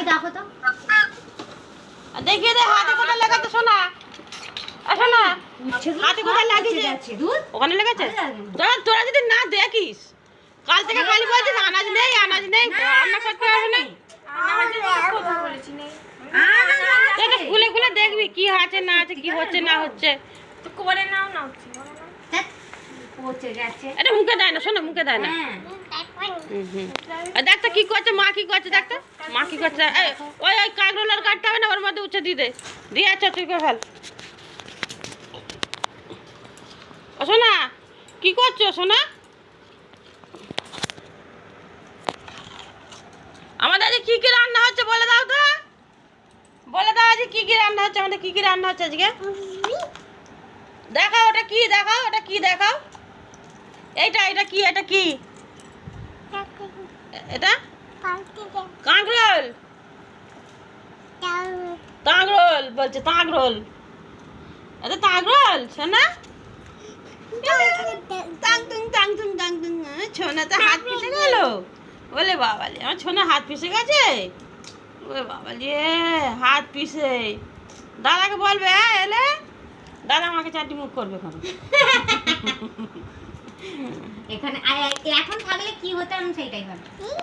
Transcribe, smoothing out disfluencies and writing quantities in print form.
দেখো তো দেখিয়ে দে হাতে কোথায় লাগাতে শোনা শোনা হাতে কোথায় লাগিয়েছে ওখানে লেগেছে তোরা যদি না দেখিস কাল থেকে খালি বলছিস আনাজ নেই রান্না করতে হবে না খুলে খুলে দেখবি কি আছে না আছে কি হচ্ছে না হচ্ছে করে নাও না পচে গেছে এটা মুখে দেয় না শোনো মুখে দেয় না দেখ তো কি করছে মা কি করছে দেখ তো মা কি করছে ওই ওই কাঁকরোলের কাটতে হবে না ওর মধ্যে উচ্ছে দিয়ে চচড়ি করে ফেল ও সোনা কি করছো সোনা আমাদের আজকে কি কি রান্না হচ্ছে বলে দাও তো বলে দাও আজকে কি কি রান্না হচ্ছে আমাদের কি কি রান্না হচ্ছে আজকে দেখাও ওটা কি দেখাও এটা কি এটা কাঁকরোল বলছে কাঁকরোল এটা কাঁকরোল শোনা ছোনা তো হাত পিষে গেল বলে বাবালি আমার ছোনা হাত পিষে গেছে ওরে বাবালি হাত পিষে দাদাকে বলবে এলে দাদা আমাকে চারটি মুখ করবে এখানে এখন থাকলে কি হতো আমি সেইটাই ভাবি